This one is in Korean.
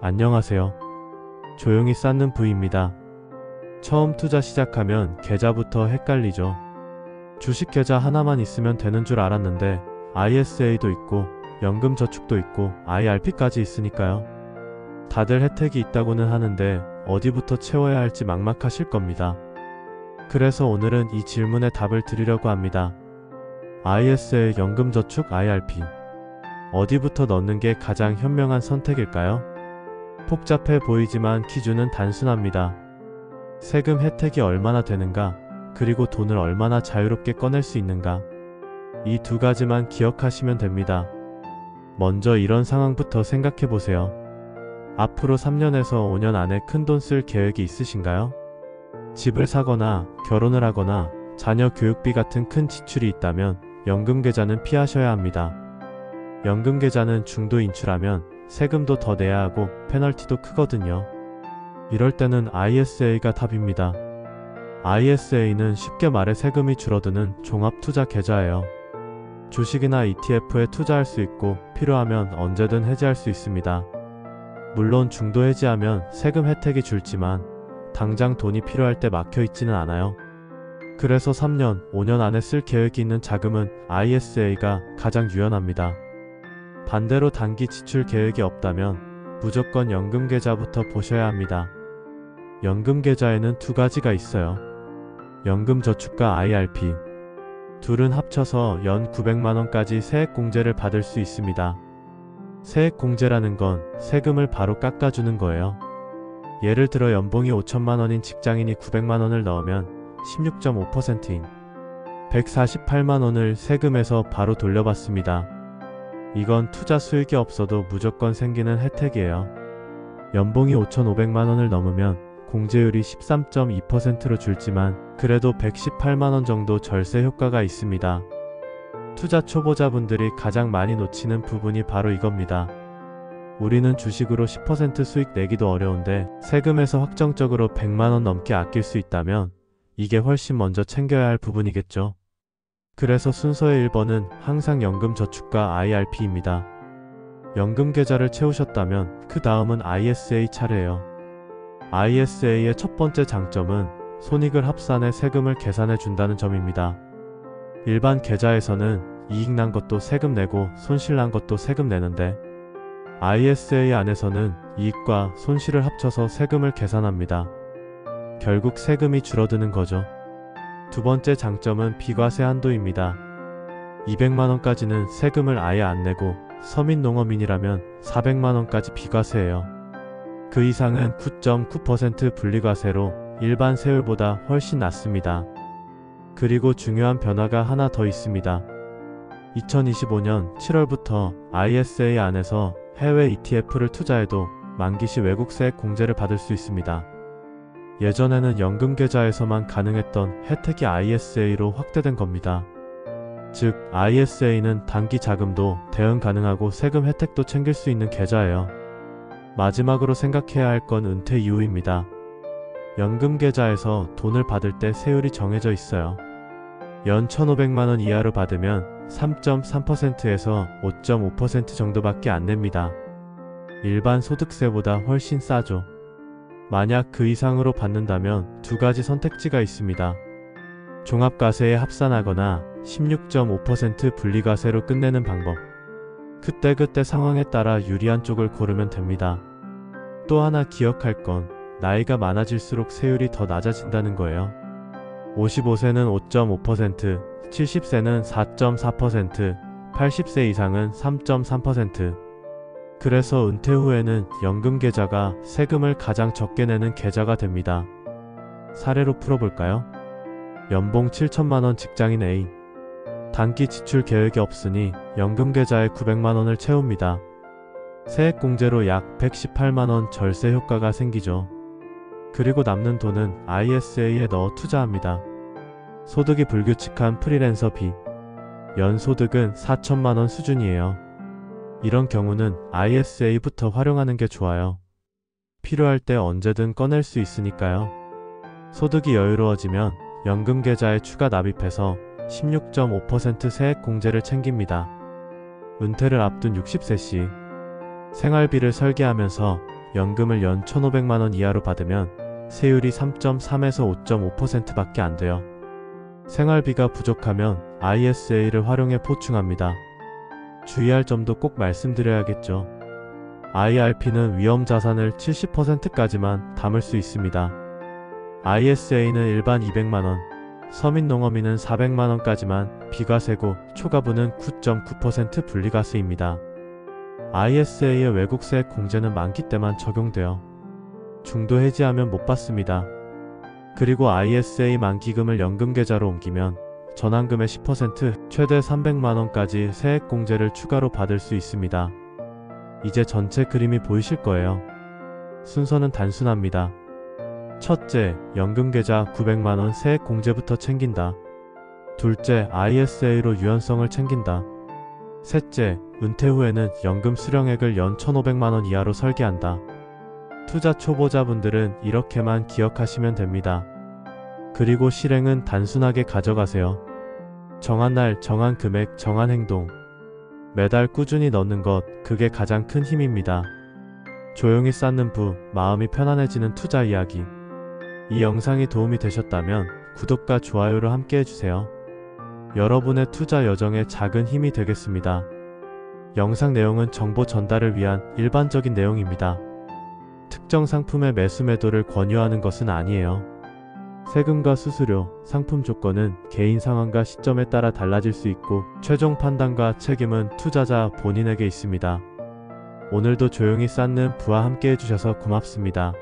안녕하세요. 조용히 쌓는 부입니다. 처음 투자 시작하면 계좌부터 헷갈리죠. 주식 계좌 하나만 있으면 되는 줄 알았는데 ISA도 있고 연금저축도 있고 IRP까지 있으니까요. 다들 혜택이 있다고는 하는데 어디부터 채워야 할지 막막하실 겁니다. 그래서 오늘은 이 질문에 답을 드리려고 합니다. ISA, 연금저축, IRP 어디부터 넣는 게 가장 현명한 선택일까요? 복잡해 보이지만 기준은 단순합니다. 세금 혜택이 얼마나 되는가, 그리고 돈을 얼마나 자유롭게 꺼낼 수 있는가. 이 두 가지만 기억하시면 됩니다. 먼저 이런 상황부터 생각해보세요. 앞으로 3년에서 5년 안에 큰돈 쓸 계획이 있으신가요? 집을 사거나 결혼을 하거나 자녀 교육비 같은 큰 지출이 있다면 연금계좌는 피하셔야 합니다. 연금계좌는 중도 인출하면 세금도 더 내야 하고 페널티도 크거든요. 이럴 때는 ISA가 답입니다. ISA는 쉽게 말해 세금이 줄어드는 종합투자계좌예요. 주식이나 ETF에 투자할 수 있고 필요하면 언제든 해지할 수 있습니다. 물론 중도 해지하면 세금 혜택이 줄지만 당장 돈이 필요할 때 막혀 있지는 않아요. 그래서 3년, 5년 안에 쓸 계획이 있는 자금은 ISA가 가장 유연합니다. 반대로 단기 지출 계획이 없다면 무조건 연금계좌부터 보셔야 합니다. 연금계좌에는 두 가지가 있어요. 연금저축과 IRP. 둘은 합쳐서 연 900만원까지 세액공제를 받을 수 있습니다. 세액공제라는 건 세금을 바로 깎아주는 거예요. 예를 들어 연봉이 5천만원인 직장인이 900만원을 넣으면 16.5%인 148만원을 세금에서 바로 돌려받습니다. 이건 투자 수익이 없어도 무조건 생기는 혜택이에요. 연봉이 5,500만원을 넘으면 공제율이 13.2%로 줄지만 그래도 118만원 정도 절세 효과가 있습니다. 투자 초보자분들이 가장 많이 놓치는 부분이 바로 이겁니다. 우리는 주식으로 10% 수익 내기도 어려운데 세금에서 확정적으로 100만원 넘게 아낄 수 있다면 이게 훨씬 먼저 챙겨야 할 부분이겠죠. 그래서 순서의 1번은 항상 연금저축과 IRP입니다. 연금계좌를 채우셨다면 그 다음은 ISA 차례예요. ISA의 첫 번째 장점은 손익을 합산해 세금을 계산해 준다는 점입니다. 일반 계좌에서는 이익 난 것도 세금 내고 손실 난 것도 세금 내는데 ISA 안에서는 이익과 손실을 합쳐서 세금을 계산합니다. 결국 세금이 줄어드는 거죠. 두 번째 장점은 비과세 한도입니다. 200만원까지는 세금을 아예 안 내고 서민농어민이라면 400만원까지 비과세예요. 그 이상은 9.9% 분리과세로 일반 세율보다 훨씬 낮습니다. 그리고 중요한 변화가 하나 더 있습니다. 2025년 7월부터 ISA 안에서 해외 ETF를 투자해도 만기시 외국세액 공제를 받을 수 있습니다. 예전에는 연금계좌에서만 가능했던 혜택이 ISA로 확대된 겁니다. 즉 ISA는 단기 자금도 대응 가능하고 세금 혜택도 챙길 수 있는 계좌예요. 마지막으로 생각해야 할 건 은퇴 이후입니다. 연금계좌에서 돈을 받을 때 세율이 정해져 있어요. 연 1,500만원 이하로 받으면 3.3%에서 5.5% 정도밖에 안 냅니다. 일반 소득세보다 훨씬 싸죠. 만약 그 이상으로 받는다면 두 가지 선택지가 있습니다. 종합과세에 합산하거나 16.5% 분리과세로 끝내는 방법. 그때그때 상황에 따라 유리한 쪽을 고르면 됩니다. 또 하나 기억할 건 나이가 많아질수록 세율이 더 낮아진다는 거예요. 55세는 5.5%, 70세는 4.4%, 80세 이상은 3.3%. 그래서 은퇴 후에는 연금계좌가 세금을 가장 적게 내는 계좌가 됩니다. 사례로 풀어볼까요? 연봉 7천만원 직장인 A. 단기 지출 계획이 없으니 연금계좌에 900만원을 채웁니다. 세액공제로 약 118만원 절세 효과가 생기죠. 그리고 남는 돈은 ISA에 넣어 투자합니다. 소득이 불규칙한 프리랜서 B. 연소득은 4천만원 수준이에요. 이런 경우는 ISA부터 활용하는 게 좋아요. 필요할 때 언제든 꺼낼 수 있으니까요. 소득이 여유로워지면 연금계좌에 추가 납입해서 16.5% 세액공제를 챙깁니다. 은퇴를 앞둔 60세 시 생활비를 설계하면서 연금을 연 1,500만원 이하로 받으면 세율이 3.3에서 5.5%밖에 안 돼요. 생활비가 부족하면 ISA를 활용해 보충합니다. 주의할 점도 꼭 말씀드려야겠죠. IRP는 위험 자산을 70%까지만 담을 수 있습니다. ISA는 일반 200만원, 서민농어민은 400만원까지만 비과세고 초과분은 9.9% 분리과세입니다. ISA의 외국세 공제는 만기 때만 적용돼요. 중도 해지하면 못 받습니다. 그리고 ISA 만기금을 연금계좌로 옮기면 전환금의 10% 최대 300만원까지 세액공제를 추가로 받을 수 있습니다. 이제 전체 그림이 보이실 거예요. 순서는 단순합니다. 첫째, 연금계좌 900만원 세액공제부터 챙긴다. 둘째, ISA로 유연성을 챙긴다. 셋째, 은퇴 후에는 연금 수령액을 연 1,500만원 이하로 설계한다. 투자 초보자분들은 이렇게만 기억하시면 됩니다. 그리고 실행은 단순하게 가져가세요. 정한 날, 정한 금액, 정한 행동. 매달 꾸준히 넣는 것, 그게 가장 큰 힘입니다. 조용히 쌓는 부, 마음이 편안해지는 투자 이야기. 이 영상이 도움이 되셨다면 구독과 좋아요를 함께 해주세요. 여러분의 투자 여정에 작은 힘이 되겠습니다. 영상 내용은 정보 전달을 위한 일반적인 내용입니다. 특정 상품의 매수 매도를 권유하는 것은 아니에요. 세금과 수수료, 상품 조건은 개인 상황과 시점에 따라 달라질 수 있고 최종 판단과 책임은 투자자 본인에게 있습니다. 오늘도 조용히 쌓는 부와 함께 해주셔서 고맙습니다.